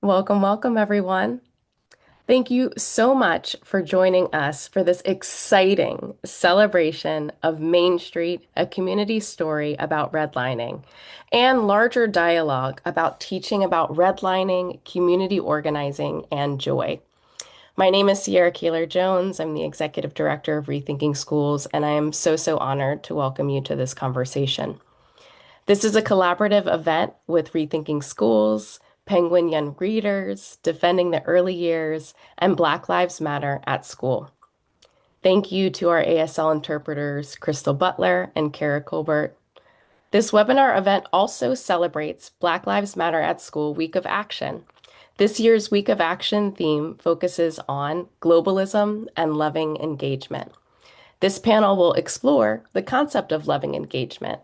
Welcome, welcome, everyone. Thank you so much for joining us for this exciting celebration of Main Street, a community story about redlining, and larger dialogue about teaching about redlining, community organizing, and joy. My name is Sierra Kaler Jones. I'm the Executive Director of Rethinking Schools, and I am so honored to welcome you to this conversation. This is a collaborative event with Rethinking Schools, Penguin Young Readers, Defending the Early Years, and Black Lives Matter at School. Thank you to our ASL interpreters, Crystal Butler and Kara Colbert. This webinar event also celebrates Black Lives Matter at School Week of Action. This year's Week of Action theme focuses on globalism and loving engagement. This panel will explore the concept of loving engagement,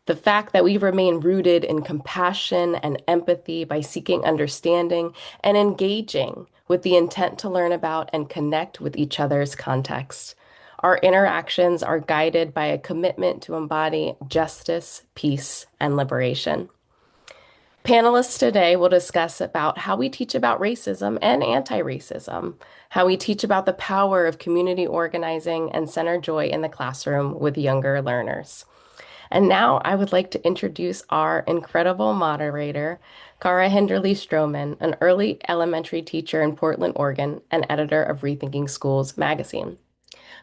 the fact that we remain rooted in compassion and empathy by seeking understanding and engaging with the intent to learn about and connect with each other's context. Our interactions are guided by a commitment to embody justice, peace, and liberation. Panelists today will discuss about how we teach about racism and anti-racism, how we teach about the power of community organizing and center joy in the classroom with younger learners. And now I would like to introduce our incredible moderator, Cara Henderly Stroman, an early elementary teacher in Portland, Oregon, and editor of Rethinking Schools magazine.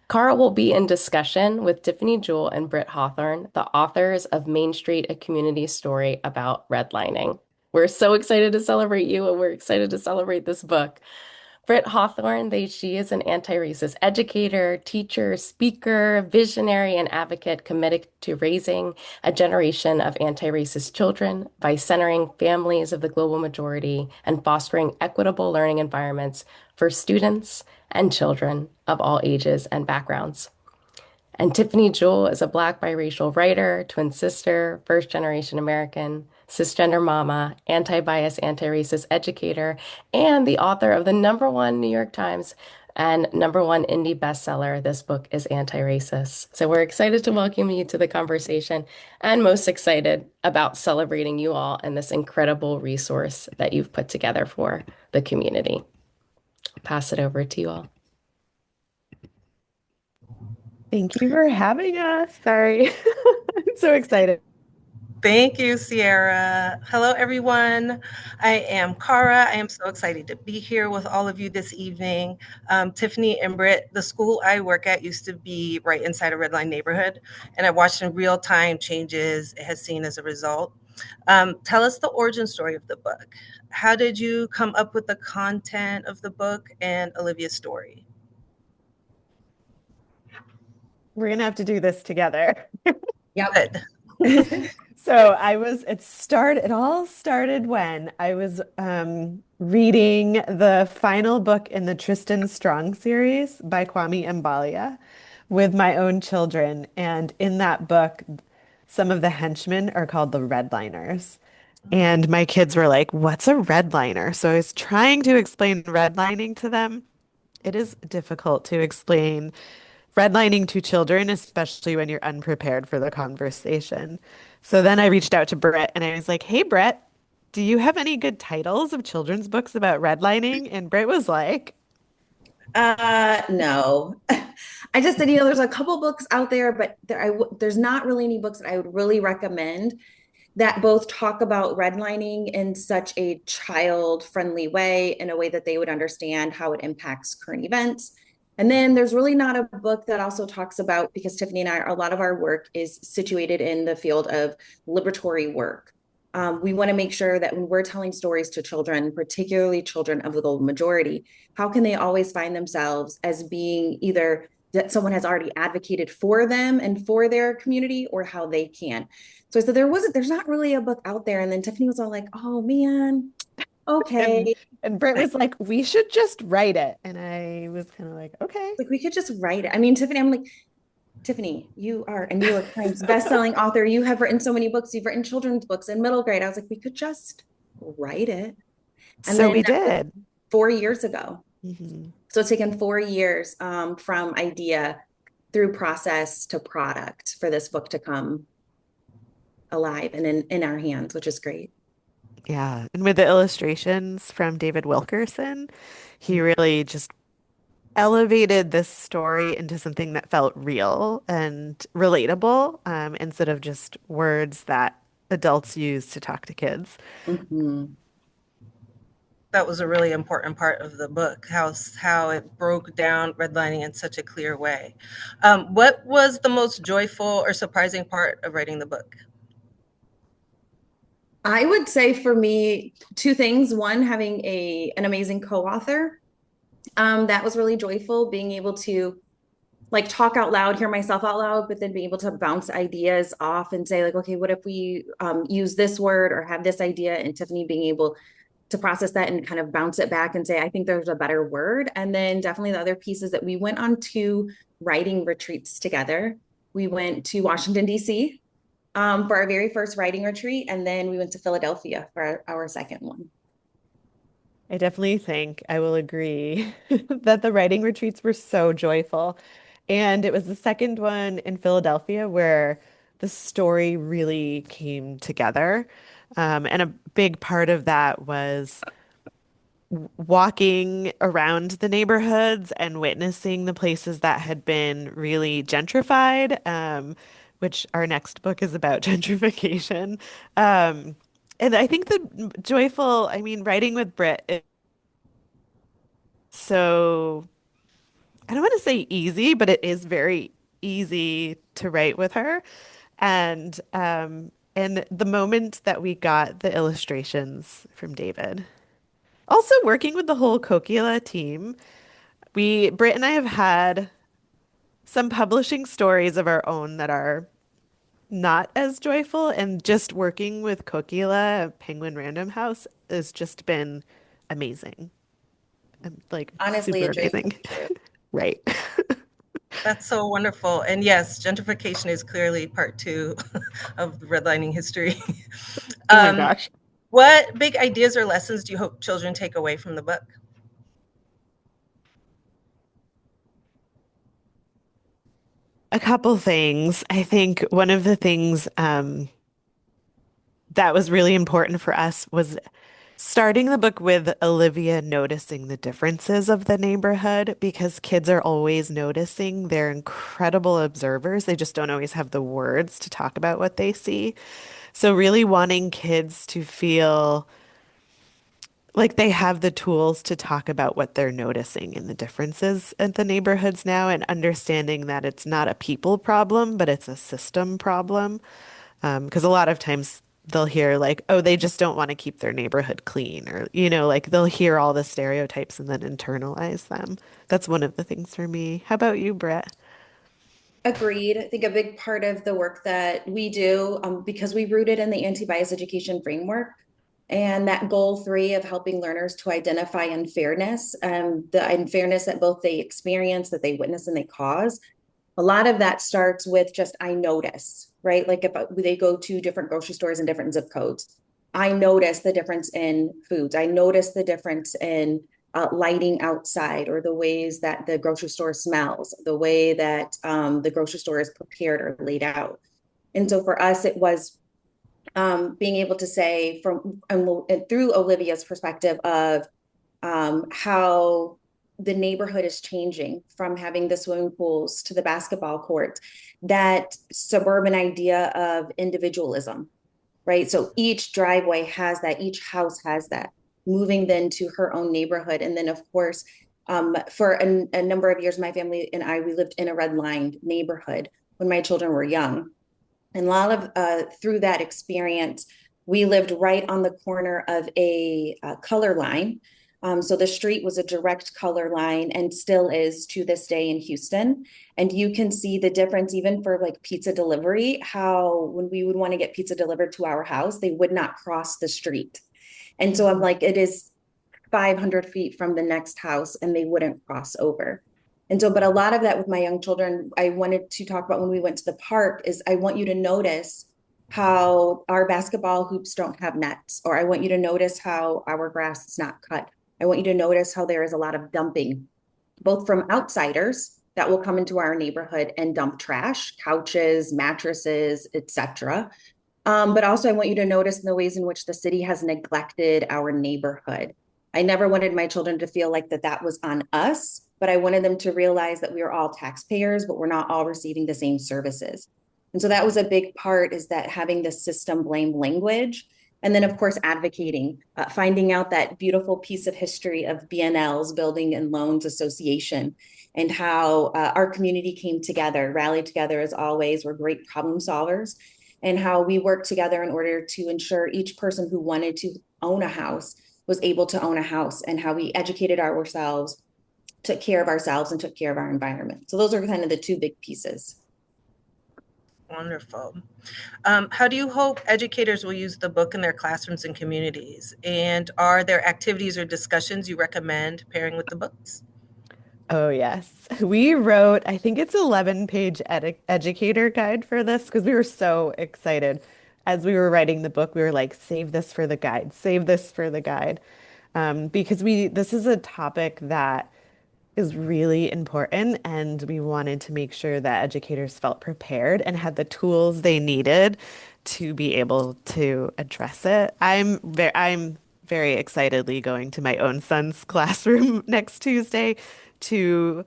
Cara will be in discussion with Tiffany, Jewell, and Britt Hawthorne, the authors of Main Street, a Community Story About Redlining. We're so excited to celebrate you, and we're excited to celebrate this book. Britt Hawthorne, she is an anti-racist educator, teacher, speaker, visionary, and advocate committed to raising a generation of anti-racist children by centering families of the global majority and fostering equitable learning environments for students and children of all ages and backgrounds. And Tiffany Jewell is a Black biracial writer, twin sister, first generation American, cisgender mama, anti-bias, anti-racist educator, and the author of the #1 New York Times and #1 indie bestseller. This book is anti-racist. So we're excited to welcome you to the conversation and most excited about celebrating you all and this incredible resource that you've put together for the community. Pass it over to you all. Thank you for having us. Sorry. I'm so excited. Thank you, Sierra. Hello, everyone. I am Cara. I am so excited to be here with all of you this evening. Tiffany and Britt, the school I work at used to be right inside a red line neighborhood, and I watched in real time changes it has seen as a result. Tell us the origin story of the book. How did you come up with the content of the book and Olivia's story? We're gonna have to do this together. Yep. So it all started when I was reading the final book in the Tristan Strong series by Kwame Mbalia with my own children. And in that book, some of the henchmen are called the redliners. And my kids were like, "What's a redliner?" So I was trying to explain redlining to them. It is difficult to explain redlining to children, especially when you're unprepared for the conversation. So then I reached out to Brett and I was like, "Hey, Brett, do you have any good titles of children's books about redlining?" And Brett was like, No. I just said, there's a couple books out there, but there's not really any books that I would really recommend that both talk about redlining in such a child-friendly way, in a way that they would understand how it impacts current events. And then there's really not a book that also talks about, because Tiffany and a lot of our work is situated in the field of liberatory work. We want to make sure that when we're telling stories to children, particularly children of the global majority, how can they always find themselves as being either that someone has already advocated for them and for their community, or how they can. So I said, there's not really a book out there. And then Tiffany was all like, "Oh man, and okay." and Brett was like, "We should just write it." And I was kind of like, "Okay." Like, we could just write it. I mean, Tiffany, I'm like, "Tiffany, you are a New York Times bestselling author. You have written so many books. You've written children's books in middle grade." I was like, "We could just write it." And So then we did. 4 years ago. Mhm. So it's taken 4 years from idea through process to product for this book to come alive and in our hands, which is great. Yeah. And with the illustrations from David Wilkerson, he really just elevated this story into something that felt real and relatable, instead of just words that adults use to talk to kids. Mhm. That was a really important part of the book, how it broke down redlining in such a clear way. What was the most joyful or surprising part of writing the book? I would say for me, two things. One, having an amazing co-author. That was really joyful, being able to like talk out loud, hear myself out loud, but then be able to bounce ideas off and say, like, okay, what if we use this word or have this idea? And Tiffany being able to process that and kind of bounce it back and say, I think there's a better word. And then definitely the other piece is that we went on two writing retreats together. We went to Washington, D.C. For our very first writing retreat, and then we went to Philadelphia for our second one. I definitely think I will agree that the writing retreats were so joyful. And it was the second one in Philadelphia where the story really came together. And a big part of that was walking around the neighborhoods and witnessing the places that had been really gentrified, which our next book is about gentrification. Um, and I think the joyful, I mean, writing with Britt is so, I don't want to say easy, but it is very easy to write with her. And the moment that we got the illustrations from David. Also working with the whole Kokila team, Britt and I have had some publishing stories of our own that are not as joyful, and just working with Kokila, Penguin Random House, has just been amazing. Like Honestly, super a dream amazing. come true. Right. That's so wonderful. And yes, gentrification is clearly part two of the redlining history. Oh my um, gosh. what big ideas or lessons do you hope children take away from the book? A couple things. I think one of the things that was really important for us was starting the book with Olivia noticing the differences of the neighborhood, because kids are always noticing. They're incredible observers. They just don't always have the words to talk about what they see. So, really wanting kids to feel like they have the tools to talk about what they're noticing in the differences at the neighborhoods now, and understanding that it's not a people problem, but it's a system problem. Because a lot of times they'll hear like, oh, they just don't want to keep their neighborhood clean, or, like they'll hear all the stereotypes and then internalize them. That's one of the things for me. How about you, Britt? Agreed. I think a big part of the work that we do, because we rooted in the anti-bias education framework, and that goal three of helping learners to identify unfairness, the unfairness that both they experience, that they witness, and they cause. A lot of that starts with just, I notice, right? Like if they go to different grocery stores and different zip codes, I notice the difference in foods. I notice the difference in lighting outside, or the ways that the grocery store smells, the way that the grocery store is prepared or laid out. And so for us, it was being able to say and through Olivia's perspective of how the neighborhood is changing from having the swimming pools to the basketball court, that suburban idea of individualism, right? So each driveway has that, each house has that, moving then to her own neighborhood. And then, of course, for a number of years, my family and I, we lived in a redlined neighborhood when my children were young. And a lot of through that experience, we lived right on the corner of a color line. So the street was a direct color line, and still is to this day in Houston. And you can see the difference even for like pizza delivery, how when we would want to get pizza delivered to our house, they would not cross the street. And so I'm like, it is 500 feet from the next house and they wouldn't cross over. And so, but a lot of that with my young children, I wanted to talk about when we went to the park is I want you to notice how our basketball hoops don't have nets, or I want you to notice how our grass is not cut. I want you to notice how there is a lot of dumping, both from outsiders that will come into our neighborhood and dump trash, couches, mattresses, etc., But also, I want you to notice the ways in which the city has neglected our neighborhood. I never wanted my children to feel like that was on us, but I wanted them to realize that we are all taxpayers, but we're not all receiving the same services. And so that was a big part, is that having the system blame language. And then, of course, advocating, finding out that beautiful piece of history of BNL's Building and Loans Association, and how our community came together, rallied together as always. We're great problem solvers, and how we worked together in order to ensure each person who wanted to own a house was able to own a house, and how we educated ourselves, took care of ourselves, and took care of our environment. So those are kind of the two big pieces. Wonderful. How do you hope educators will use the book in their classrooms and communities? And are there activities or discussions you recommend pairing with the books? Oh, yes. We wrote, I think it's 11-page educator guide for this because we were so excited. As we were writing the book, we were like, save this for the guide, save this for the guide. Because this is a topic that is really important, and we wanted to make sure that educators felt prepared and had the tools they needed to be able to address it. I'm very excitedly going to my own son's classroom next Tuesday to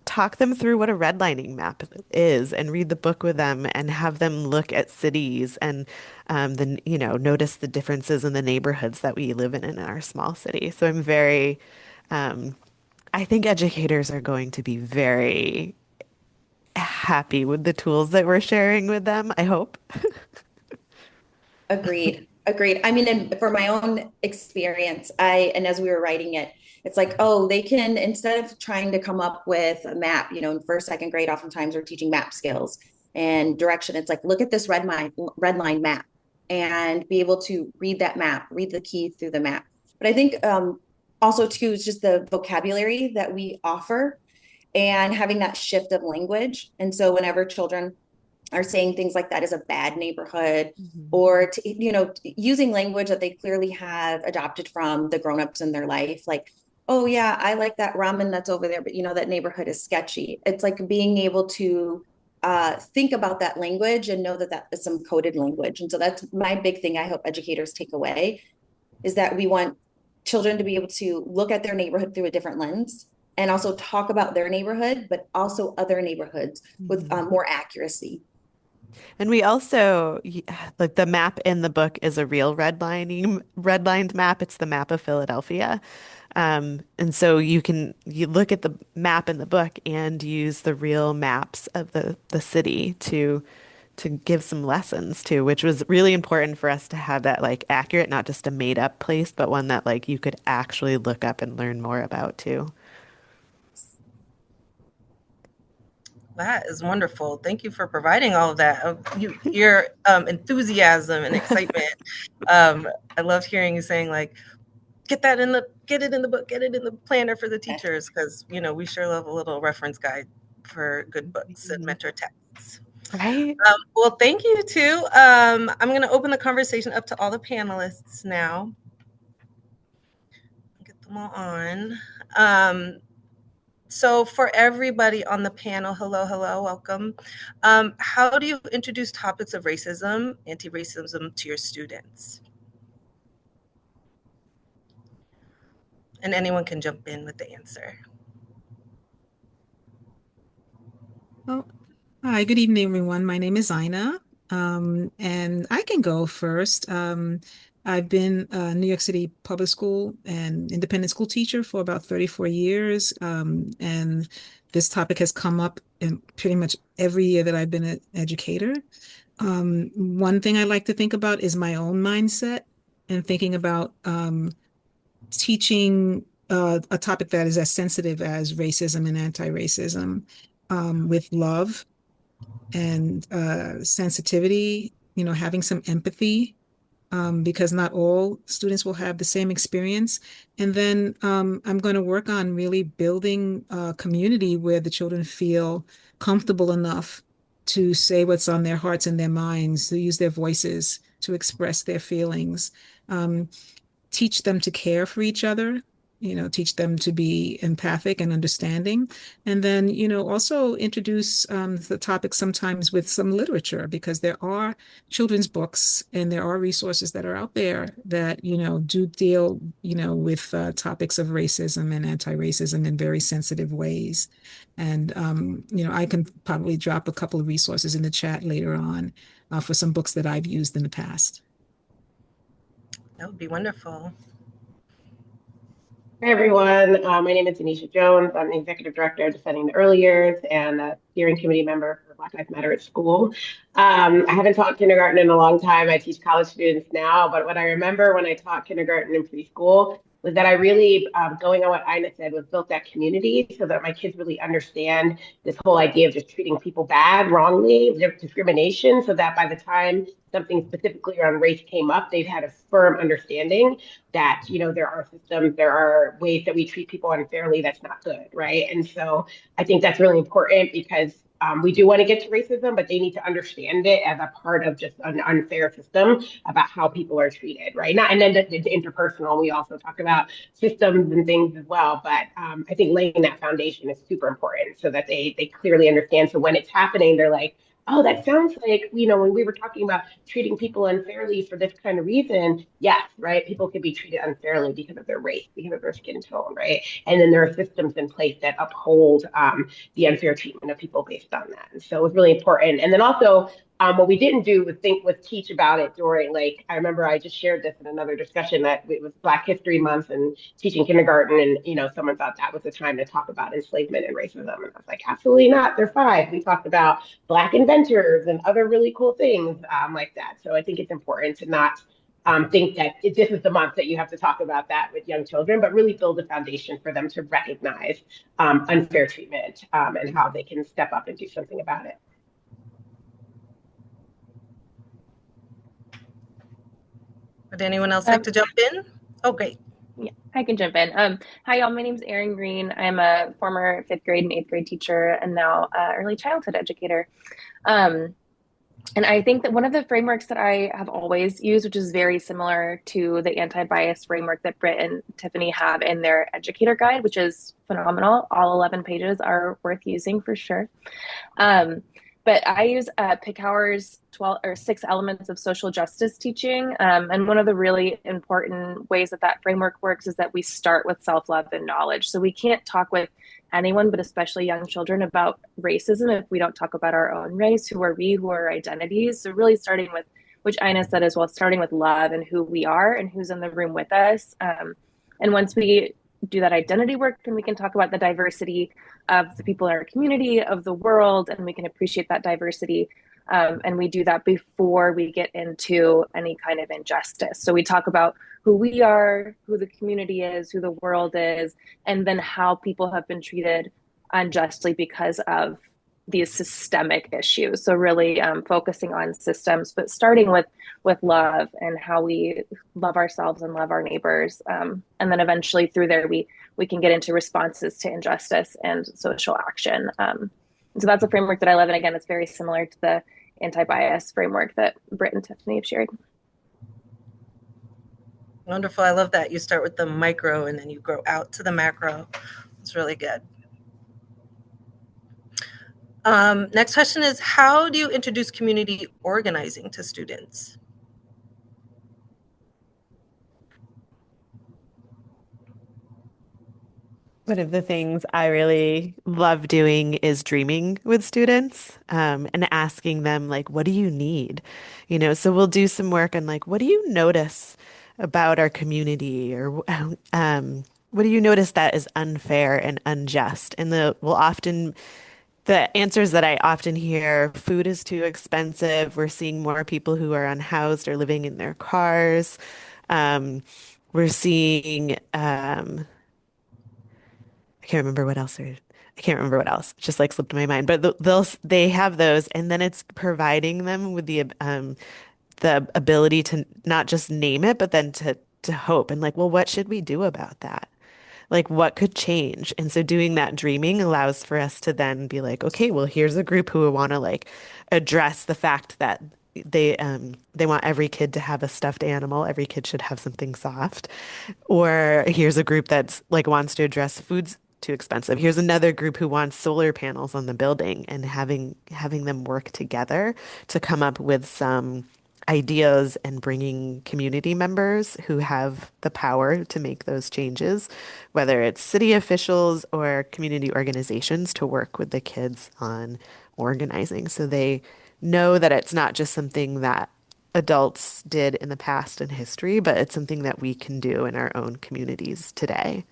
talk them through what a redlining map is and read the book with them and have them look at cities and then notice the differences in the neighborhoods that we live in our small city. So I'm very I think educators are going to be very happy with the tools that we're sharing with them, I hope. Agreed. Agreed. I mean, and for my own experience, and as we were writing it, it's like, oh, they can, instead of trying to come up with a map, in first, second grade, oftentimes we're teaching map skills and direction. It's like, look at this red line map and be able to read that map, read the key through the map. But I think also too, is just the vocabulary that we offer and having that shift of language. And so whenever children are saying things like that is a bad neighborhood, Mhm. or using language that they clearly have adopted from the grown-ups in their life, like, oh yeah, I like that ramen that's over there, but that neighborhood is sketchy. It's like being able to think about that language and know that that is some coded language. And so that's my big thing I hope educators take away, is that we want children to be able to look at their neighborhood through a different lens, and also talk about their neighborhood, but also other neighborhoods with Mhm. more accuracy. And we also, like, the map in the book is a real redlined map. It's the map of Philadelphia. And so you look at the map in the book and use the real maps of the city to give some lessons to, which was really important for us to have that like accurate, not just a made up place, but one that like you could actually look up and learn more about too. That is wonderful. Thank you for providing all of that. Your enthusiasm and excitement. I love hearing you saying like, get it in the book, get it in the planner for the teachers, because we sure love a little reference guide for good books and Mhm. mentor texts. Right? Well, thank you too. I'm going to open the conversation up to all the panelists now. Get them all on. So for everybody on the panel, hello, welcome. How do you introduce topics of racism, anti-racism to your students? And anyone can jump in with the answer. Well, hi, good evening, everyone. My name is Ina, and I can go first. I've been a New York City public school and independent school teacher for about 34 years, and this topic has come up in pretty much every year that I've been an educator. One thing I like to think about is my own mindset and thinking about teaching a topic that is as sensitive as racism and anti-racism with love and sensitivity, having some empathy, because not all students will have the same experience. And then I'm going to work on really building a community where the children feel comfortable enough to say what's on their hearts and their minds, to use their voices to express their feelings, teach them to care for each other, teach them to be empathic and understanding. And then, also introduce the topic sometimes with some literature, because there are children's books and there are resources that are out there that, do deal, with topics of racism and anti-racism in very sensitive ways. And, I can probably drop a couple of resources in the chat later on for some books that I've used in the past. That would be wonderful. Hi, everyone. My name is Anisha Jones. I'm the Executive Director of Defending the Early Years and a steering committee member for Black Lives Matter at school. I haven't taught kindergarten in a long time. I teach college students now, but what I remember when I taught kindergarten and preschool was that I really, going on what Ina said, was built that community so that my kids really understand this whole idea of just treating people bad, wrongly, discrimination, so that by the time something specifically around race came up, they've had a firm understanding that, there are systems, there are ways that we treat people unfairly that's not good, right? And so I think that's really important because we do want to get to racism, but they need to understand it as a part of just an unfair system about how people are treated, right? Not, and then the interpersonal, we also talk about systems and things as well. But I think laying that foundation is super important so that they clearly understand. So when it's happening, they're like, oh, that sounds like, when we were talking about treating people unfairly for this kind of reason, yes, right? People can be treated unfairly because of their race, because of their skin tone, right? And then there are systems in place that uphold the unfair treatment of people based on that. And so it was really important. And then also, what we didn't do was teach about it during, like, I remember I just shared this in another discussion that it was Black History Month and teaching kindergarten, and someone thought that was the time to talk about enslavement and racism, and I was like, absolutely not. They're five. We talked about Black inventors and other really cool things like that. So I think it's important to not think that this is the month that you have to talk about that with young children, but really build a foundation for them to recognize unfair treatment and how they can step up and do something about it. Would anyone else like to jump in? Oh, great. Yeah, I can jump in. Hi, y'all. My name's Erin Green. I'm a former 5th grade and 8th grade teacher and now early childhood educator. And I think that one of the frameworks that I have always used, which is very similar to the anti-bias framework that Britt and Tiffany have in their educator guide, which is phenomenal. All 11 pages are worth using for sure. But I use Pickhauer's 6 elements of social justice teaching. And one of the really important ways that framework works is that we start with self-love and knowledge. So we can't talk with anyone, but especially young children, about racism if we don't talk about our own race, who are we, who are our identities. So really starting with, which Ina said as well, starting with love and who we are and who's in the room with us. And once we do that identity work, then we can talk about the diversity of the people in our community, of the world, and we can appreciate that diversity. And we do that before we get into any kind of injustice. So we talk about who we are, who the community is, who the world is, and then how people have been treated unjustly because of these systemic issues. So really focusing on systems, but starting with love and how we love ourselves and love our neighbors. And then eventually through there, we can get into responses to injustice and social action. So that's a framework that I love. And again, it's very similar to the anti-bias framework that Britt and Tiffany have shared. Wonderful. I love that. You start with the micro and then you grow out to the macro. It's really good. Next question is, how do you introduce community organizing to students? One of the things I really love doing is dreaming with students, and asking them, like, what do you need? So we'll do some work on, like, what do you notice about our community? Or what do you notice that is unfair and unjust? And the answers that I often hear: food is too expensive. We're seeing more people who are unhoused or living in their cars. We're seeing, I can't remember what else. It just like slipped my mind. But they have those, and then it's providing them with the ability to not just name it, but then to hope and, like, well, what should we do about that? Like, what could change? And so doing that dreaming allows for us to then be like, okay, well, here's a group who want to, like, address the fact that they want every kid to have a stuffed animal. Every kid should have something soft. Or here's a group that's like wants to address food's too expensive. Here's another group who wants solar panels on the building and having them work together to come up with some ideas and bringing community members who have the power to make those changes, whether it's city officials or community organizations to work with the kids on organizing so they know that it's not just something that adults did in the past in history, but it's something that we can do in our own communities today.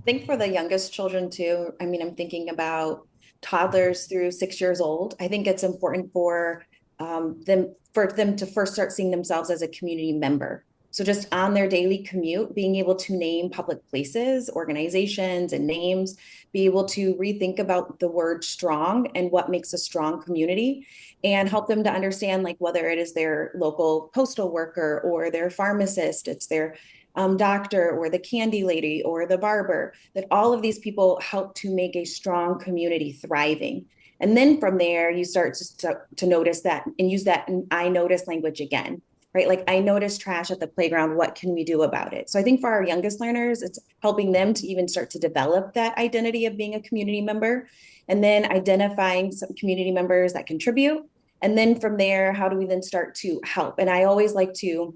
Think for the youngest children too. I mean, I'm thinking about toddlers through 6 years old. I think it's important for them to first start seeing themselves as a community member. So just on their daily commute, being able to name public places, organizations, and names, be able to rethink about the word strong and what makes a strong community, and help them to understand like whether it is their local postal worker or their pharmacist, it's their doctor or the candy lady or the barber, that all of these people help to make a strong community thriving. And then from there, you start to notice that and use that I notice language again, right? Like I notice trash at the playground. What can we do about it? So I think for our youngest learners, it's helping them to even start to develop that identity of being a community member and then identifying some community members that contribute. And then from there, how do we then start to help? And I always like to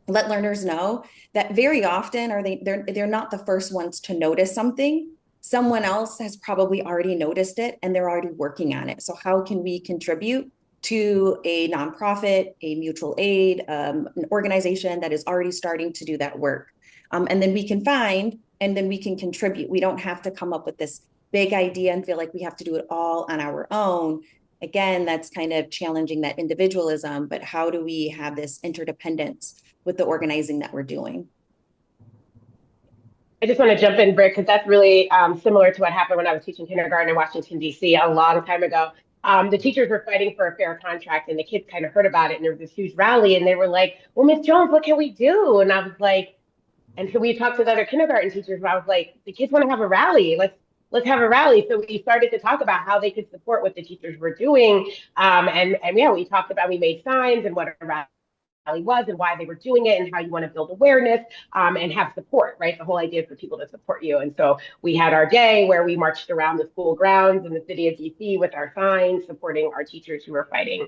let learners know that very often they're not the first ones to notice something. Someone else has probably already noticed it and they're already working on it. So how can we contribute to a nonprofit, a mutual aid, an organization that is already starting to do that work? And then we can find and then we can contribute. We don't have to come up with this big idea and feel like we have to do it all on our own. Again, that's kind of challenging that individualism, but how do we have this interdependence with the organizing that we're doing? I just want to jump in, Britt, because that's really similar to what happened when I was teaching kindergarten in Washington, D.C. a long time ago. The teachers were fighting for a fair contract, and the kids kind of heard about it, and there was this huge rally, and they were like, well, Miss Jones, what can we do? And I was like, and so we talked to the other kindergarten teachers, and I was like, the kids want to have a rally. Let's have a rally. So we started to talk about how they could support what the teachers were doing. And yeah, we made signs and what a rally was and why they were doing it and how you want to build awareness and have support, right? The whole idea is for people to support you. And so we had our day where we marched around the school grounds in the city of DC with our signs supporting our teachers who were fighting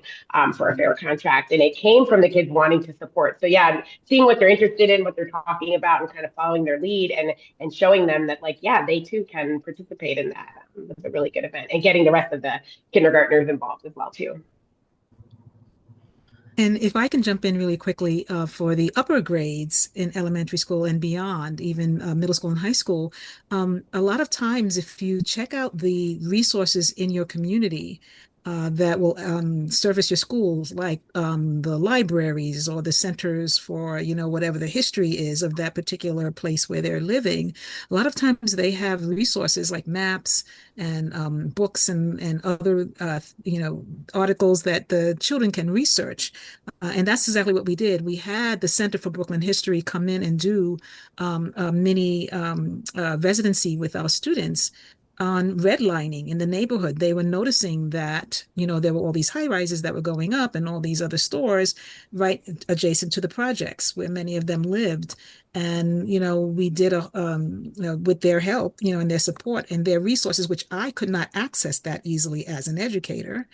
for a fair contract. And it came from the kids wanting to support. So yeah, seeing what they're interested in, what they're talking about and kind of following their lead and showing them that like, yeah, they too can participate in that. It's a really good event and getting the rest of the kindergartners involved as well too. And if I can jump in really quickly for the upper grades in elementary school and beyond, even middle school and high school, a lot of times if you check out the resources in your community that will service your schools, like the libraries or the centers for, whatever the history is of that particular place where they're living, a lot of times they have resources like maps and books and other, articles that the children can research. And that's exactly what we did. We had the Center for Brooklyn History come in and do a mini residency with our students on redlining in the neighborhood. They were noticing that, there were all these high rises that were going up and all these other stores right adjacent to the projects where many of them lived. And, we did with their help, and their support and their resources, which I could not access that easily as an educator.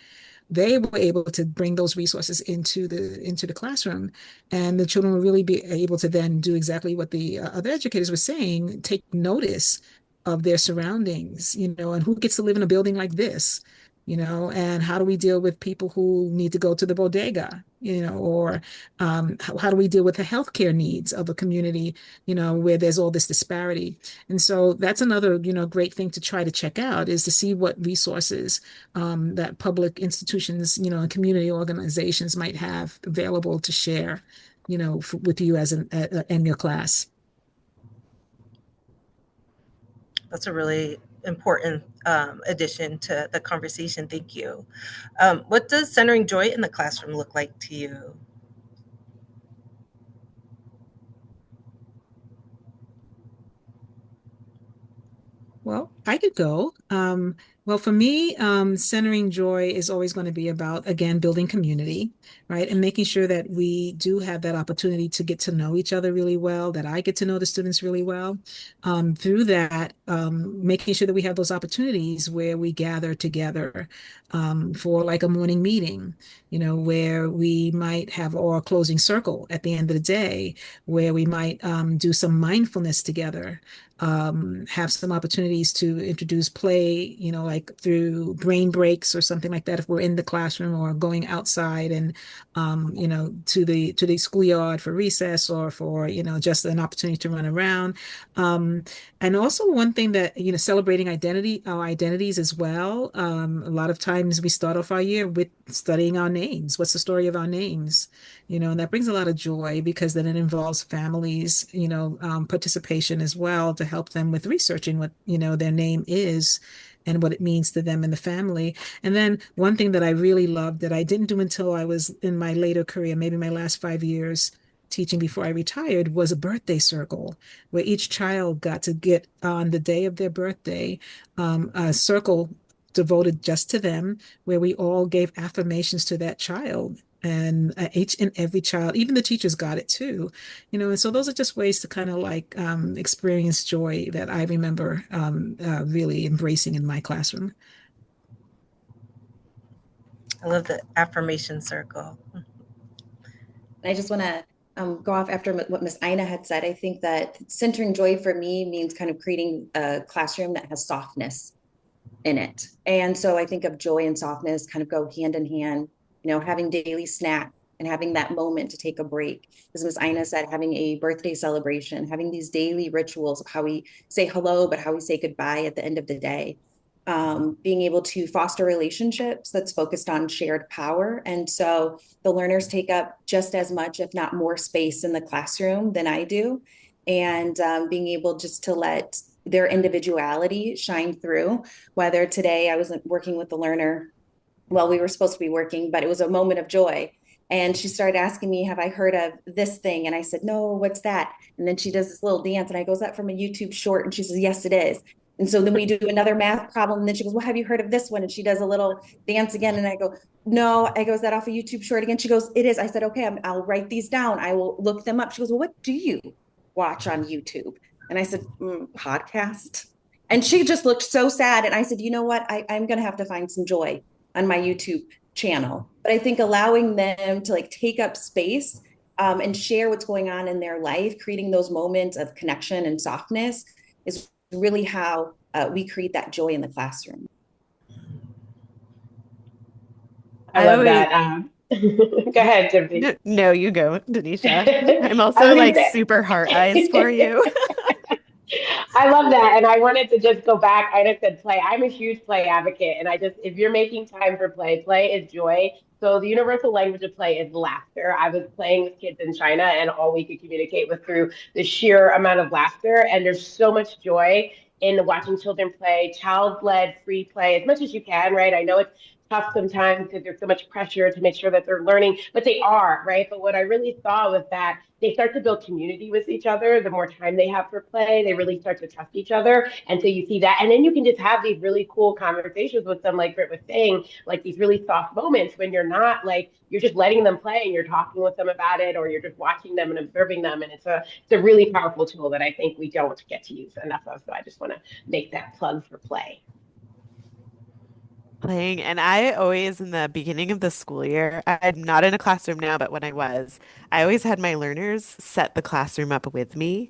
They were able to bring those resources into the classroom, and the children will really be able to then do exactly what the other educators were saying: take notice of their surroundings, and who gets to live in a building like this, and how do we deal with people who need to go to the bodega, or how do we deal with the healthcare needs of a community, where there's all this disparity. And so that's another, great thing to try to check out, is to see what resources that public institutions, and community organizations might have available to share, with you as in your class. That's a really important addition to the conversation. Thank you. What does centering joy in the classroom look like to you? Well, I could go. Well, for me, centering joy is always going to be about, again, building community, right? And making sure that we do have that opportunity to get to know each other really well, that I get to know the students really well. Through that, making sure that we have those opportunities where we gather together for like a morning meeting, where we might have our closing circle at the end of the day, where we might do some mindfulness together, have some opportunities to introduce play, like through brain breaks or something like that, if we're in the classroom or going outside and, to the schoolyard for recess or for, just an opportunity to run around. Um, and also one thing that, celebrating our identities as well. A lot of times we start off our year with studying our names. What's the story of our names? And that brings a lot of joy because then it involves families, participation as well to help them with researching what, their name is and what it means to them and the family. And then one thing that I really loved that I didn't do until I was in my later career, maybe my last 5 years teaching before I retired, was a birthday circle where each child got to get on the day of their birthday, a circle devoted just to them, where we all gave affirmations to that child. And each and every child, even the teachers got it too, and so those are just ways to kind of like experience joy that I remember really embracing in my classroom. I love the affirmation circle. I just want to go off after what Miss Ina had said. I think that centering joy for me means kind of creating a classroom that has softness in it. And so I think of joy and softness kind of go hand in hand, having daily snack and having that moment to take a break. As Miss Ina said, having a birthday celebration, having these daily rituals of how we say hello, but how we say goodbye at the end of the day. Being able to foster relationships that's focused on shared power. And so the learners take up just as much, if not more, space in the classroom than I do. And being able just to let their individuality shine through. Whether today I wasn't working with the learner, well, we were supposed to be working, but it was a moment of joy. And she started asking me, have I heard of this thing? And I said, no, what's that? And then she does this little dance. And I go, is that from a YouTube short? And she says, yes, it is. And so then we do another math problem. And then she goes, well, have you heard of this one? And she does a little dance again. And I go, no. I go, is that off a YouTube short again? She goes, it is. I said, okay, I'll write these down. I will look them up. She goes, well, what do you watch on YouTube? And I said, podcast. And she just looked so sad. And I said, you know what? I'm going to have to find some joy on my YouTube channel. But I think allowing them to like take up space and share what's going on in their life, creating those moments of connection and softness is really how we create that joy in the classroom. I love that. Go ahead, Tiffany. No, you go, Denisha. I'm also like super heart eyes for you. I love that. And I wanted to just go back. I just said play. I'm a huge play advocate. And if you're making time for play, play is joy. So the universal language of play is laughter. I was playing with kids in China and all we could communicate was through the sheer amount of laughter. And there's so much joy in watching children play, child-led free play as much as you can, right? I know it's tough sometimes because there's so much pressure to make sure that they're learning, but they are, right? But what I really saw was that they start to build community with each other. The more time they have for play, they really start to trust each other. And so you see that. And then you can just have these really cool conversations with them, like Britt was saying, like these really soft moments when you're not like, you're just letting them play and you're talking with them about it, or you're just watching them and observing them. And it's a really powerful tool that I think we don't get to use enough of. So I just want to make that plug for play. Playing, and I always, in the beginning of the school year, I'm not in a classroom now, but when I always had my learners set the classroom up with me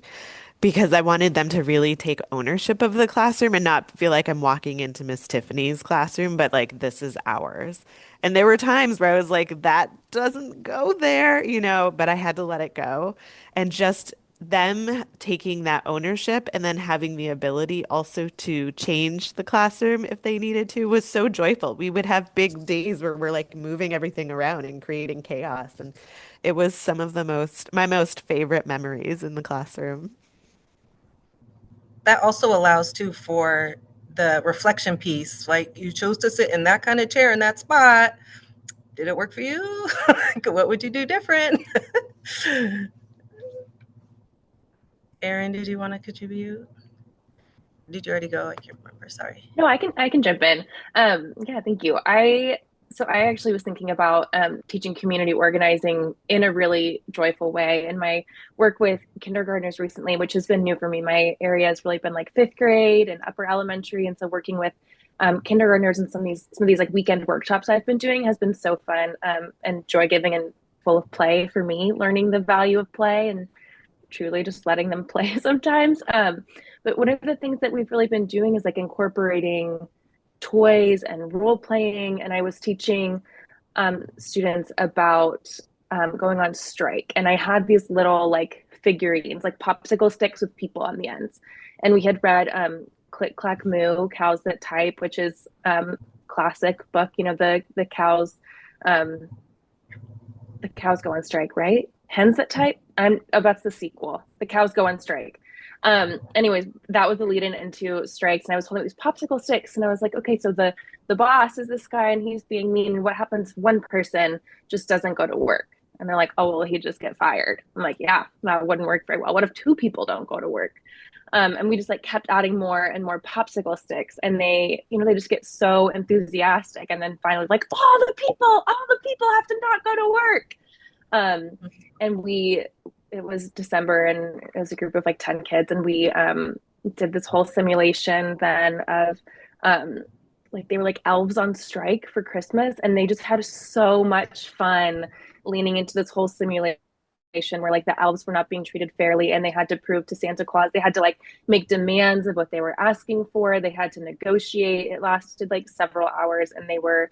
because I wanted them to really take ownership of the classroom and not feel like I'm walking into Miss Tiffany's classroom, but like this is ours. And there were times where I was like, that doesn't go there, but I had to let it go. And just them taking that ownership and then having the ability also to change the classroom if they needed to was so joyful. We would have big days where we're like moving everything around and creating chaos. And it was some of my most favorite memories in the classroom. That also allows too for the reflection piece. Like you chose to sit in that kind of chair in that spot. Did it work for you? What would you do different? Erin, did you want to contribute? Did you already go? I can't remember. Sorry. No, I can jump in. Yeah, thank you. I actually was thinking about teaching community organizing in a really joyful way in my work with kindergartners recently, which has been new for me. My area has really been like fifth grade and upper elementary, and so working with kindergartners and some of these like weekend workshops I've been doing has been so fun and joy giving and full of play for me. Learning the value of play and truly just letting them play sometimes. But one of the things that we've really been doing is like incorporating toys and role playing. And I was teaching students about going on strike. And I had these little like figurines, like popsicle sticks with people on the ends. And we had read Click Clack Moo, Cows That Type, which is classic book, you know, um, the cows go on strike, right? Hens that type. That's the sequel. The cows go on strike. Anyways, that was the lead in into strikes, and I was holding these popsicle sticks, and I was like, okay, so the boss is this guy, and he's being mean. And what happens if one person just doesn't go to work? And they're like, oh, well, he'd just get fired. I'm like, yeah, that wouldn't work very well. What if two people don't go to work? And we just like kept adding more and more popsicle sticks, and they just get so enthusiastic, and then finally like all the people have to not go to work. And it was December, and it was a group of like 10 kids, and we did this whole simulation then of like they were like elves on strike for Christmas, and they just had so much fun leaning into this whole simulation where like the elves were not being treated fairly, and they had to prove to Santa Claus, they had to like make demands of what they were asking for, they had to negotiate. It lasted like several hours, and they were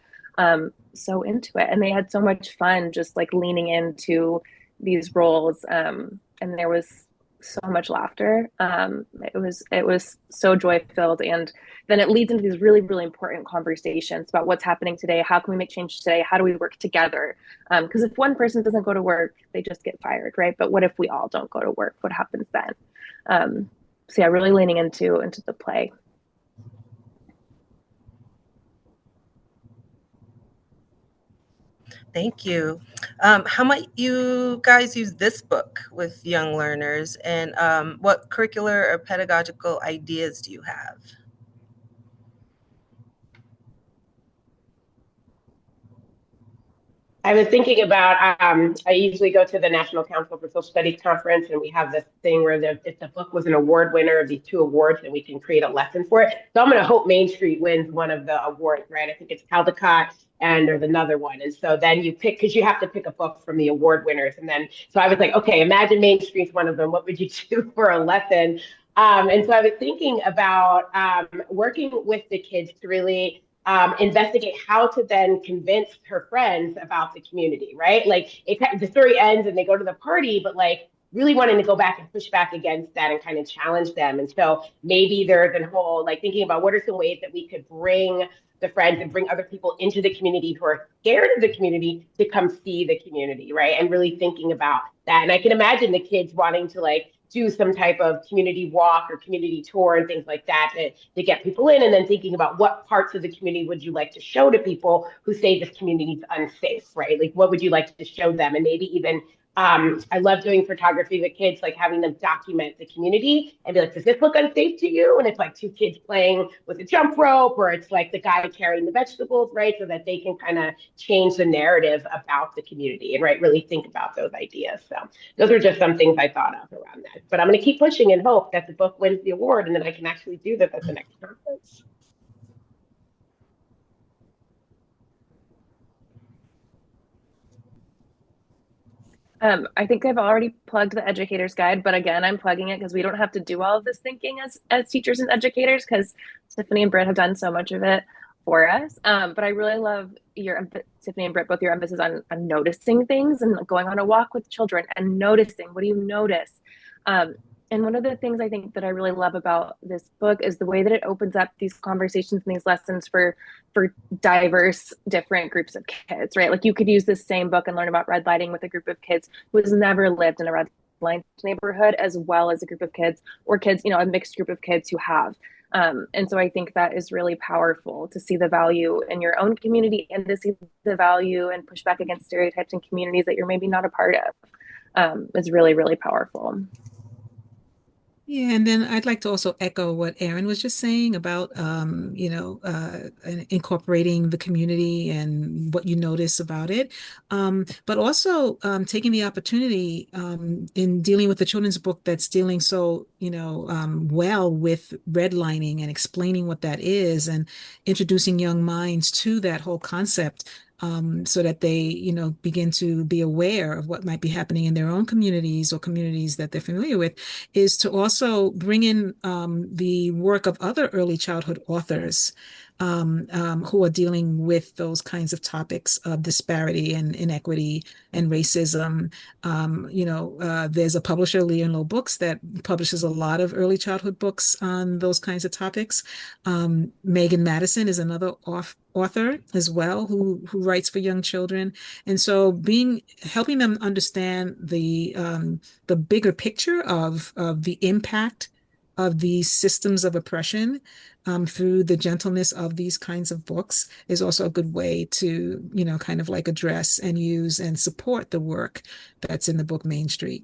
so into it, and they had so much fun just like leaning into these roles, and there was so much laughter. It was so joy filled, and then it leads into these really really important conversations about what's happening today. How can we make change today? How do we work together? Because if one person doesn't go to work, they just get fired, right? But what if we all don't go to work? What happens then? So yeah, really leaning into the play. Thank you. How might you guys use this book with young learners, and what curricular or pedagogical ideas do you have? I was thinking about, I usually go to the National Council for Social Studies conference, and we have this thing where if the book was an award winner of these two awards, then we can create a lesson for it. So I'm going to hope Main Street wins one of the awards, right? I think it's Caldecott, and there's another one. And so then you pick, because you have to pick a book from the award winners. And then, so I was like, okay, imagine Main Street's one of them. What would you do for a lesson? And so I was thinking about working with the kids to really investigate how to then convince her friends about the community, right? Like the story ends and they go to the party, but like really wanting to go back and push back against that and kind of challenge them. And so maybe there's a whole like thinking about what are some ways that we could bring the friends and bring other people into the community who are scared of the community to come see the community, right? And really thinking about that. And I can imagine the kids wanting to like do some type of community walk or community tour and things like that to get people in, and then thinking about what parts of the community would you like to show to people who say this community is unsafe, right? Like what would you like to show them? And maybe even I love doing photography with kids, like having them document the community and be like, does this look unsafe to you? And it's like two kids playing with a jump rope, or it's like the guy carrying the vegetables, right? So that they can kind of change the narrative about the community and right, really think about those ideas. So those are just some things I thought of around that. But I'm going to keep pushing and hope that the book wins the award and then I can actually do this at the next conference. I think I've already plugged the educator's guide, but again, I'm plugging it because we don't have to do all of this thinking as teachers and educators, because Tiffany and Britt have done so much of it for us. But I really love Tiffany and Britt, both your emphasis on noticing things and going on a walk with children and noticing. What do you notice? And one of the things I think that I really love about this book is the way that it opens up these conversations and these lessons for diverse, different groups of kids, right? Like you could use this same book and learn about redlining with a group of kids who has never lived in a red line neighborhood, as well as a group of kids or kids, a mixed group of kids who have. And so I think that is really powerful to see the value in your own community and to see the value and push back against stereotypes in communities that you're maybe not a part of. Is really, really powerful. Yeah, and then I'd like to also echo what Erin was just saying about, incorporating the community and what you notice about it. But also taking the opportunity in dealing with the children's book that's dealing so, well with redlining and explaining what that is and introducing young minds to that whole concept. So that they, begin to be aware of what might be happening in their own communities or communities that they're familiar with, is to also bring in the work of other early childhood authors who are dealing with those kinds of topics of disparity and inequity and racism. There's a publisher, Lee and Low Books, that publishes a lot of early childhood books on those kinds of topics. Megan Madison is another author as well who writes for young children. And so helping them understand the bigger picture of the impact of these systems of oppression through the gentleness of these kinds of books is also a good way to, kind of like address and use and support the work that's in the book Main Street.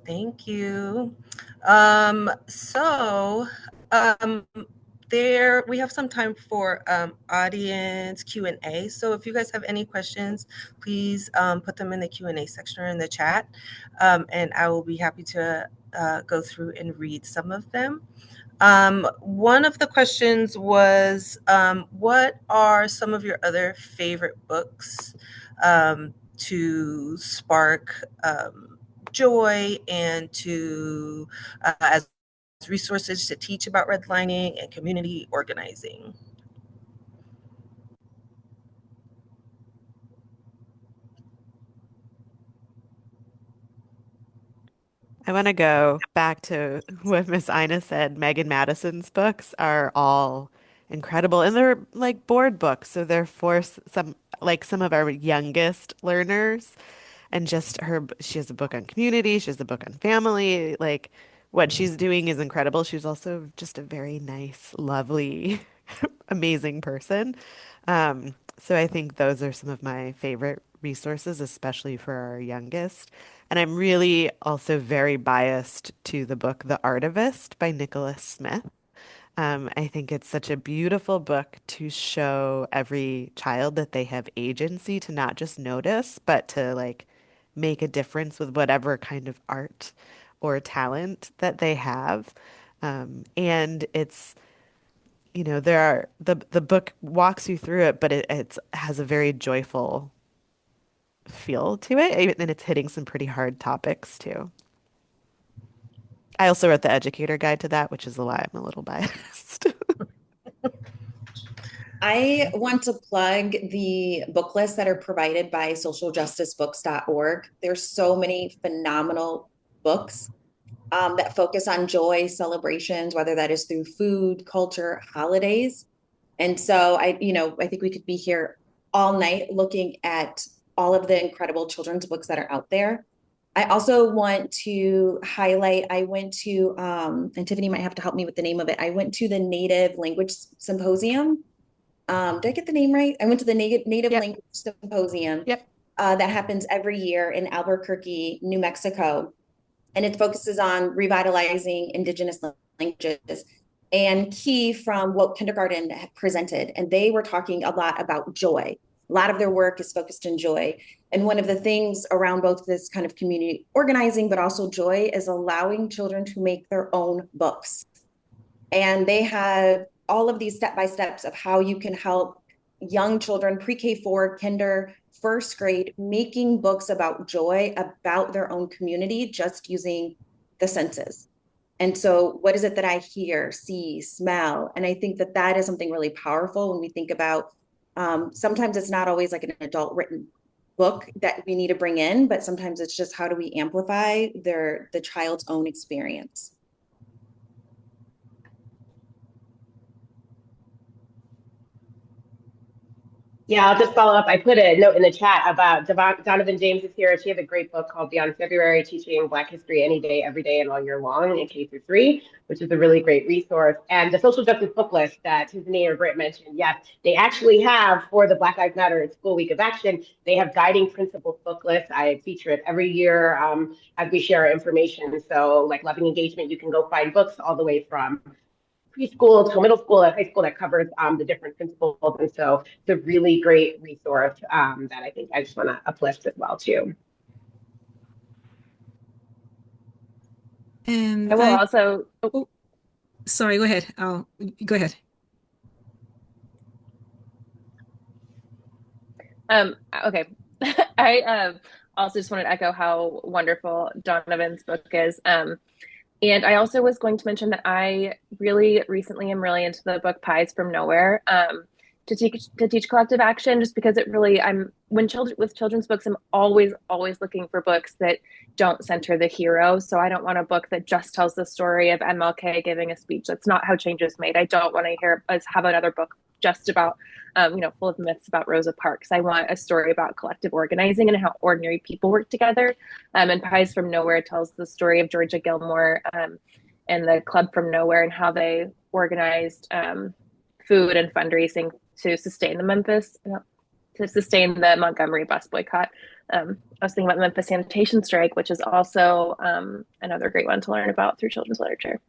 Thank you. So there we have some time for audience Q&A. So if you guys have any questions, please put them in the Q&A section or in the chat, and I will be happy to go through and read some of them. One of the questions was, what are some of your other favorite books to spark joy and to as resources to teach about redlining and community organizing? I want to go back to what Miss Ina said. Megan Madison's books are all incredible, and they're like board books, so they're for some of our youngest learners. And just she has a book on community, she has a book on family. Like what she's doing is incredible. She's also just a very nice, lovely, amazing person. So I think those are some of my favorite resources, especially for our youngest. And I'm really also very biased to the book The Artivist by Nicholas Smith. I think it's such a beautiful book to show every child that they have agency to not just notice, but to like make a difference with whatever kind of art or talent that they have. And it's, there are the book walks you through it, but it has a very joyful feel to it, and it's hitting some pretty hard topics too. I also wrote the educator guide to that, which is why I'm a little biased. I want to plug the book lists that are provided by socialjusticebooks.org. There's so many phenomenal books that focus on joy, celebrations, whether that is through food, culture, holidays. And so I think we could be here all night looking at all of the incredible children's books that are out there. I also want to highlight, I went to, and Tiffany might have to help me with the name of it. I went to the Native Language Symposium. Did I get the name right? I went to the Native Yep. Language Symposium Yep. that happens every year in Albuquerque, New Mexico. And it focuses on revitalizing Indigenous languages and key from what kindergarten presented. And they were talking a lot about joy. A lot of their work is focused in joy. And one of the things around both this kind of community organizing, but also joy, is allowing children to make their own books. And they have all of these step-by-steps of how you can help young children, pre-K4, kinder, first grade, making books about joy, about their own community, just using the senses. And so what is it that I hear, see, smell? And I think that that is something really powerful when we think about, sometimes it's not always like an adult written book that we need to bring in, but sometimes it's just how do we amplify the child's own experience. Yeah, I'll just follow up. I put a note in the chat about Donovan James is here. She has a great book called Beyond February, Teaching Black History Any Day, Every Day, and All Year Long in K through 3, which is a really great resource. And the social justice book list that Tiffany or Britt mentioned, yes, they actually have for the Black Lives Matter School Week of Action, they have guiding principles book list. I feature it every year as we share our information. So like Loving Engagement, you can go find books all the way from preschool to middle school and high school that covers the different principles. And so it's a really great resource that I think I just want to uplift as well too. And I will also, oh, sorry, go ahead. Go ahead. Okay. I also just wanted to echo how wonderful Donovan's book is. And I also was going to mention that I really recently am really into the book Pies from Nowhere, to teach collective action, just because it really I'm when children with children's books, I'm always looking for books that don't center the hero. So I don't want a book that just tells the story of MLK giving a speech. That's not how change is made. I don't want to hear us have another book just about full of myths about Rosa Parks. I want a story about collective organizing and how ordinary people work together. And Pies from Nowhere tells the story of Georgia Gilmore and the Club from Nowhere and how they organized food and fundraising to sustain the Montgomery bus boycott. I was thinking about the Memphis sanitation strike, which is also another great one to learn about through children's literature.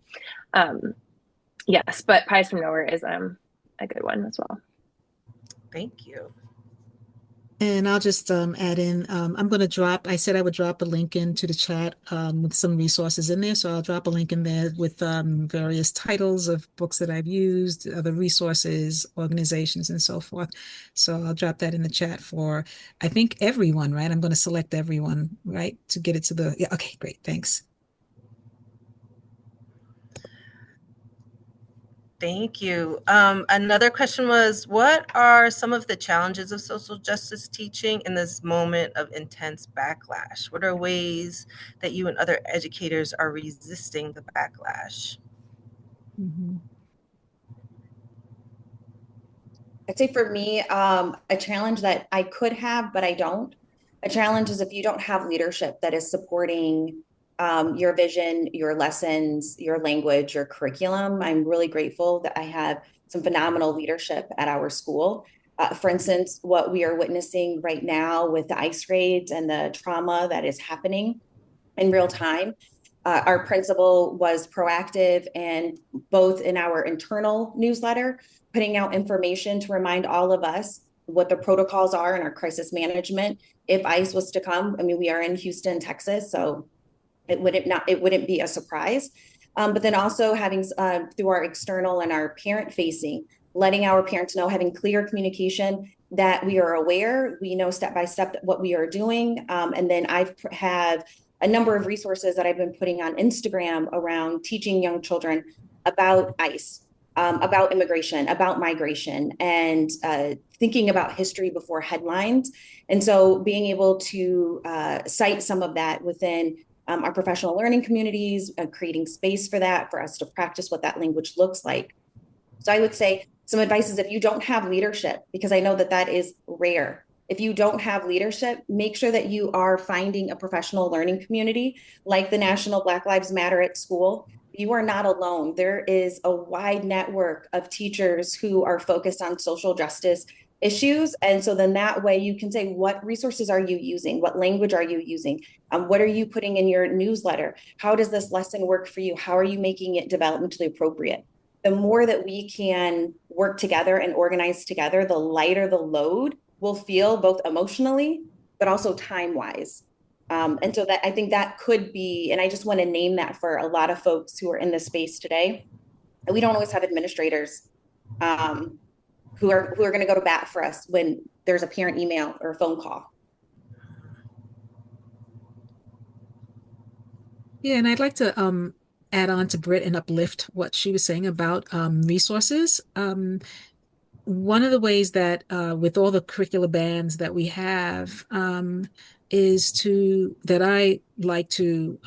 Yes, but Pies from Nowhere is a good one as well. Thank you. And I'll just add in, I'm going to drop, I said I would drop a link into the chat with some resources in there. So I'll drop a link in there with various titles of books that I've used, other resources, organizations, and so forth. So I'll drop that in the chat for, I think, everyone, right? I'm going to select everyone, right? To get it to the, yeah, okay, great, thanks. Thank you. Another question was, what are some of the challenges of social justice teaching in this moment of intense backlash? What are ways that you and other educators are resisting the backlash? Mm-hmm. I'd say for me, a challenge that I could have, but I don't. A challenge is if you don't have leadership that is supporting your vision, your lessons, your language, your curriculum. I'm really grateful that I have some phenomenal leadership at our school. For instance, what we are witnessing right now with the ICE raids and the trauma that is happening in real time. Our principal was proactive and both in our internal newsletter, putting out information to remind all of us what the protocols are in our crisis management. If ICE was to come, I mean, we are in Houston, Texas, so it wouldn't be a surprise. But then also having through our external and our parent facing, letting our parents know, having clear communication that we are aware, we know step by step what we are doing. And then I have a number of resources that I've been putting on Instagram around teaching young children about ICE, about immigration, about migration, and thinking about history before headlines. And so being able to cite some of that within our professional learning communities, creating space for that, for us to practice what that language looks like. So I would say some advice is if you don't have leadership, because I know that that is rare. If you don't have leadership, make sure that you are finding a professional learning community like the National Black Lives Matter at School. You are not alone. There is a wide network of teachers who are focused on social justice issues. And so then that way you can say, what resources are you using? What language are you using? What are you putting in your newsletter? How does this lesson work for you? How are you making it developmentally appropriate? The more that we can work together and organize together, the lighter the load will feel both emotionally, but also time-wise. And so that I think that could be, and I just want to name that for a lot of folks who are in this space today. We don't always have administrators who are going to go to bat for us when there's a parent email or a phone call. Yeah, and I'd like to add on to Britt and uplift what she was saying about resources. One of the ways that with all the curricular bands that we have is that I like to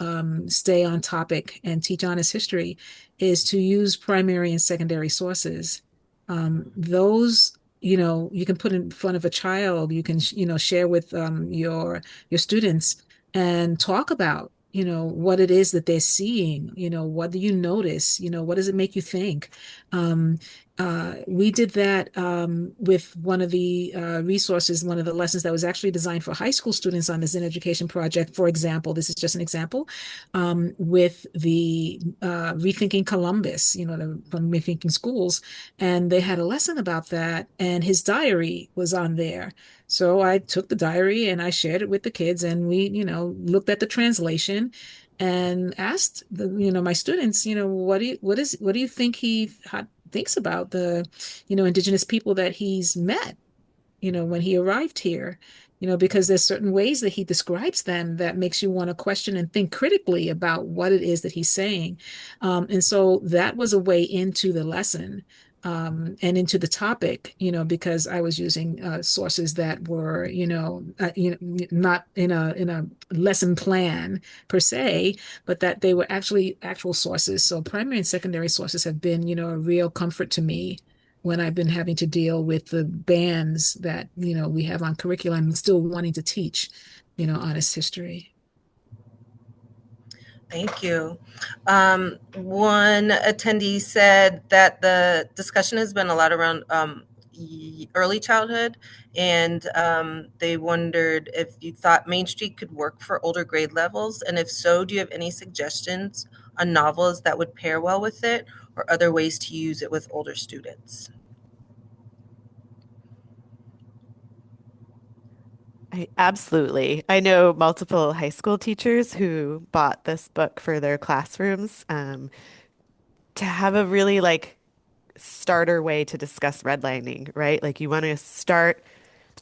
stay on topic and teach honest history is to use primary and secondary sources. Those you can put in front of a child, you can, share with your students and talk about, what it is that they're seeing, what do you notice, what does it make you think? Um, we did that with one of the resources, one of the lessons that was actually designed for high school students on the Zen Education Project. For example, this is just an example, with the Rethinking Columbus, from Rethinking Schools, and they had a lesson about that, and his diary was on there. So I took the diary and I shared it with the kids, and we, looked at the translation and asked my students, what do you think thinks about the, indigenous people that he's met, when he arrived here, because there's certain ways that he describes them that makes you want to question and think critically about what it is that he's saying. And so that was a way into the lesson. And into the topic, because I was using sources that were, not in a lesson plan per se, but that they were actually actual sources. So primary and secondary sources have been, a real comfort to me when I've been having to deal with the bans that, we have on curriculum and still wanting to teach, honest history. Thank you. One attendee said that the discussion has been a lot around early childhood, and they wondered if you thought Main Street could work for older grade levels, and if so, do you have any suggestions on novels that would pair well with it, or other ways to use it with older students? Absolutely. I know multiple high school teachers who bought this book for their classrooms, to have a really like starter way to discuss redlining, right? Like you want to start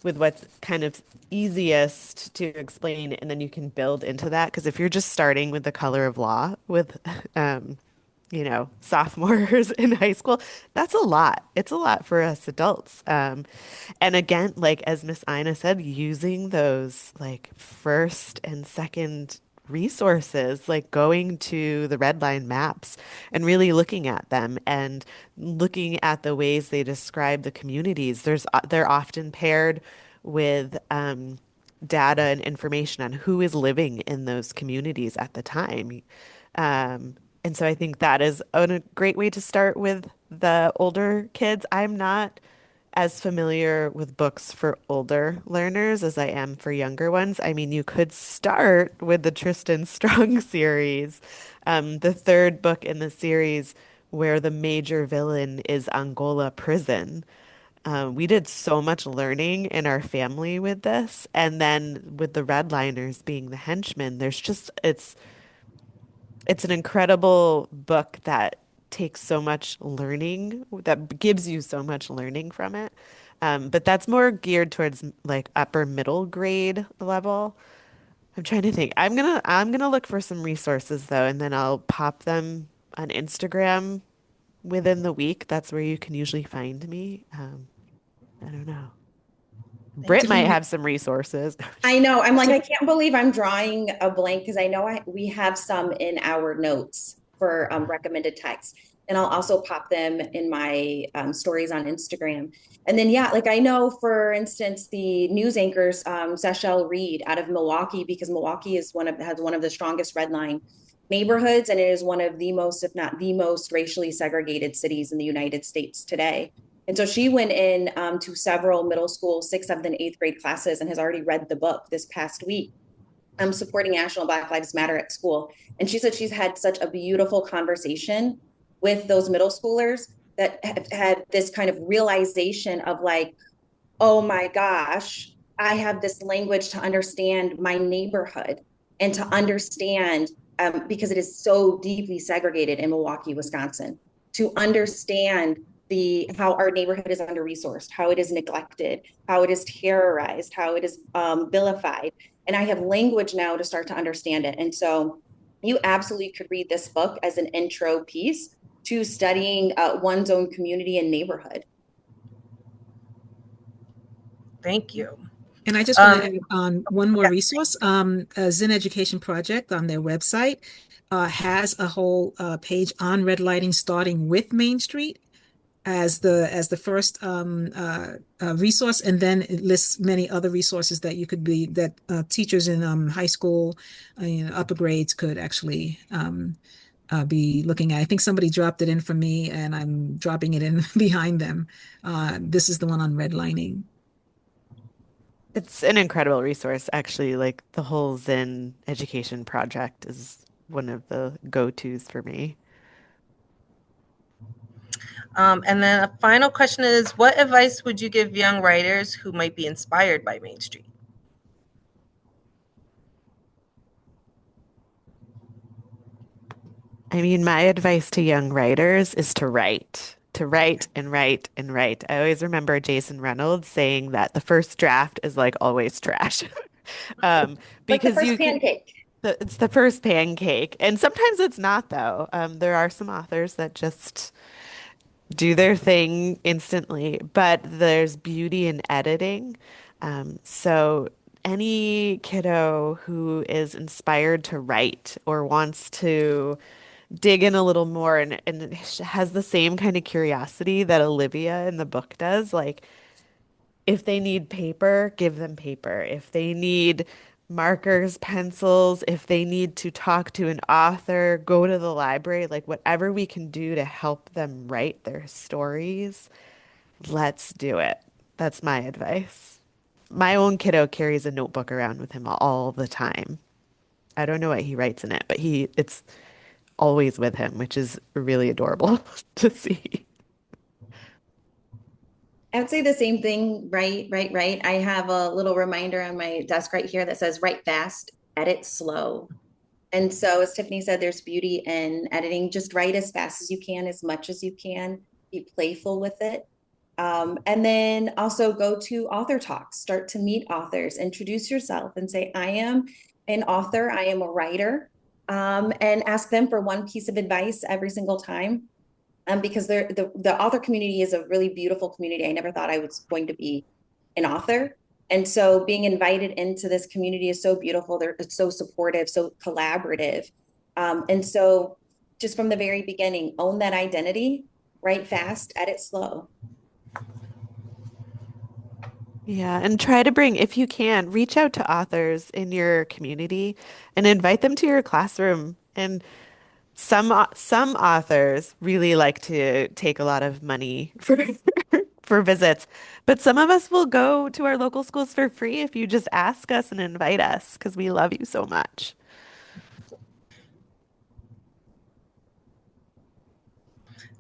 with what's kind of easiest to explain, and then you can build into that. Because if you're just starting with the color of law with, um, sophomores in high school, that's a lot. It's a lot for us adults. And again, like as Miss Ina said, using those like first and second resources, like going to the red line maps and really looking at them and looking at the ways they describe the communities. They're often paired with data and information on who is living in those communities at the time. And so I think that is a great way to start with the older kids. I'm not as familiar with books for older learners as I am for younger ones. I mean, you could start with the Tristan Strong series, the third book in the series where the major villain is Angola prison. We did so much learning in our family with this. And then with the redliners being the henchmen, it's an incredible book that takes so much learning, that gives you so much learning from it. But that's more geared towards like upper middle grade level. I'm trying to think. I'm gonna look for some resources though, and then I'll pop them on Instagram within the week. That's where you can usually find me. I don't know. Britt might Tiffany, have some resources. I know. I'm like, I can't believe I'm drawing a blank because I know we have some in our notes for recommended text. And I'll also pop them in my stories on Instagram. And then, yeah, like I know, for instance, the news anchors, Sechelle Reed out of Milwaukee, because Milwaukee has one of the strongest redline neighborhoods, and it is one of the most, if not the most, racially segregated cities in the United States today. And so she went in to several middle school, sixth, seventh, and eighth grade classes and has already read the book this past week. I'm supporting National Black Lives Matter at school. And she said she's had such a beautiful conversation with those middle schoolers that have had this kind of realization of like, oh my gosh, I have this language to understand my neighborhood and to understand, because it is so deeply segregated in Milwaukee, Wisconsin, to understand the how our neighborhood is under resourced, how it is neglected, how it is terrorized, how it is vilified. And I have language now to start to understand it. And so you absolutely could read this book as an intro piece to studying one's own community and neighborhood. Thank you. And I just want to add on one more resource. Zen Education Project on their website has a whole page on redlining starting with Main Street. as the first resource, and then it lists many other resources that you could be that teachers in high school, upper grades could actually be looking at. I think somebody dropped it in for me, and I'm dropping it in behind them. This is the one on redlining. It's an incredible resource, actually. Like the whole Zen education project is one of the go-tos for me. And then a final question is, what advice would you give young writers who might be inspired by Main Street? I mean, my advice to young writers is to write and write and write. I always remember Jason Reynolds saying that the first draft is like always trash. Um, Like the because first you can, pancake. it's the first pancake. And sometimes it's not, though. There are some authors that just do their thing instantly, but there's beauty in editing. So any kiddo who is inspired to write or wants to dig in a little more and has the same kind of curiosity that Olivia in the book does, like if they need paper, give them paper. If they need markers, pencils, if they need to talk to an author, go to the library, like whatever we can do to help them write their stories, let's do it. That's my advice. My own kiddo carries a notebook around with him all the time. I don't know what he writes in it, but it's always with him, which is really adorable to see. I would say the same thing, right, right, right. I have a little reminder on my desk right here that says write fast, edit slow. And so, as Tiffany said, there's beauty in editing. Just write as fast as you can, as much as you can. Be playful with it. And then also go to author talks, start to meet authors, introduce yourself and say, I am an author, I am a writer, and ask them for one piece of advice every single time. Because the author community is a really beautiful community. I never thought I was going to be an author. And so being invited into this community is so beautiful. They're so supportive, so collaborative. And so just from the very beginning, own that identity, write fast, edit slow. Yeah, and try to bring, if you can, reach out to authors in your community and invite them to your classroom. And some authors really like to take a lot of money for for visits, but some of us will go to our local schools for free if you just ask us and invite us because we love you so much.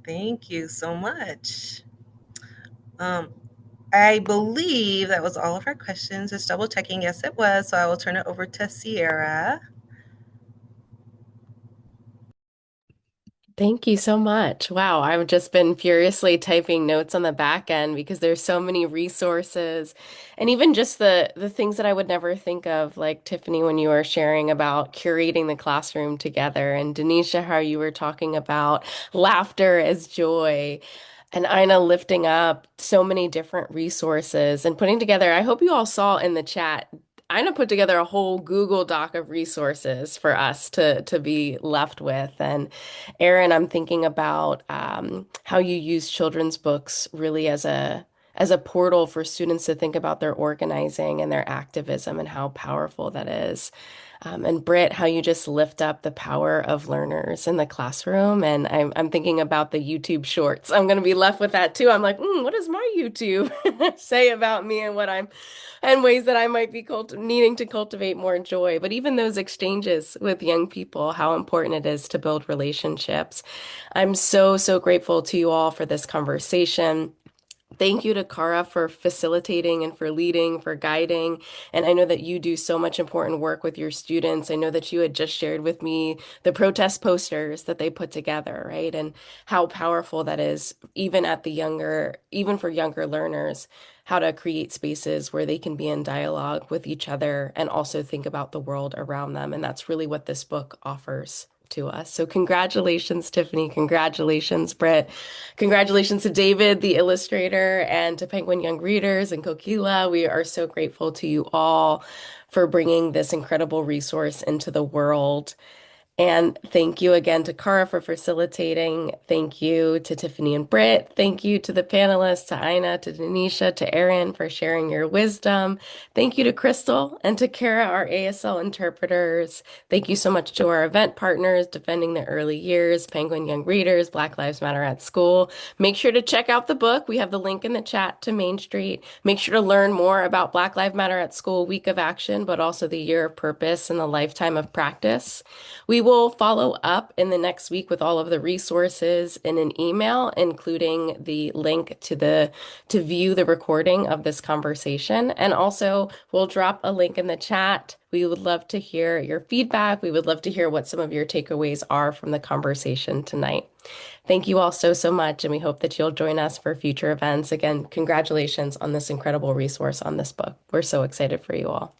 Thank you so much. Um, I believe that was all of our questions. Just double checking. Yes, it was. So I will turn it over to Sierra. Thank you so much. Wow, I've just been furiously typing notes on the back end because there's so many resources and even just the things that I would never think of, like Tiffany, when you were sharing about curating the classroom together, and Denisha, how you were talking about laughter as joy. And Ina lifting up so many different resources and putting together, I hope you all saw in the chat, Ina put together a whole Google Doc of resources for us to be left with. And Erin, I'm thinking about how you use children's books really as a portal for students to think about their organizing and their activism and how powerful that is. And Britt, how you just lift up the power of learners in the classroom. And I'm thinking about the YouTube shorts. I'm going to be left with that too. I'm like, what does my YouTube say about me and what I'm and ways that I might be needing to cultivate more joy. But even those exchanges with young people, how important it is to build relationships. I'm so, so grateful to you all for this conversation. Thank you to Cara for facilitating and for leading, for guiding. And I know that you do so much important work with your students. I know that you had just shared with me the protest posters that they put together, right? And how powerful that is, even for younger learners, how to create spaces where they can be in dialogue with each other and also think about the world around them. And that's really what this book offers to us. So congratulations, Tiffany. Congratulations, Britt. Congratulations to David, the illustrator, and to Penguin Young Readers and Kokila. We are so grateful to you all for bringing this incredible resource into the world. And thank you again to Cara for facilitating. Thank you to Tiffany and Britt. Thank you to the panelists, to Ina, to Denisha, to Erin for sharing your wisdom. Thank you to Crystal and to Kara, our ASL interpreters. Thank you so much to our event partners, Defending the Early Years, Penguin Young Readers, Black Lives Matter at School. Make sure to check out the book. We have the link in the chat to Main Street. Make sure to learn more about Black Lives Matter at School Week of Action, but also the Year of Purpose and the Lifetime of Practice. We will follow up in the next week with all of the resources in an email, including the link to view the recording of this conversation. And also we'll drop a link in the chat. We would love to hear your feedback. We would love to hear what some of your takeaways are from the conversation tonight. Thank you all so, so much, and we hope that you'll join us for future events. Again, congratulations on this incredible resource on this book. We're so excited for you all.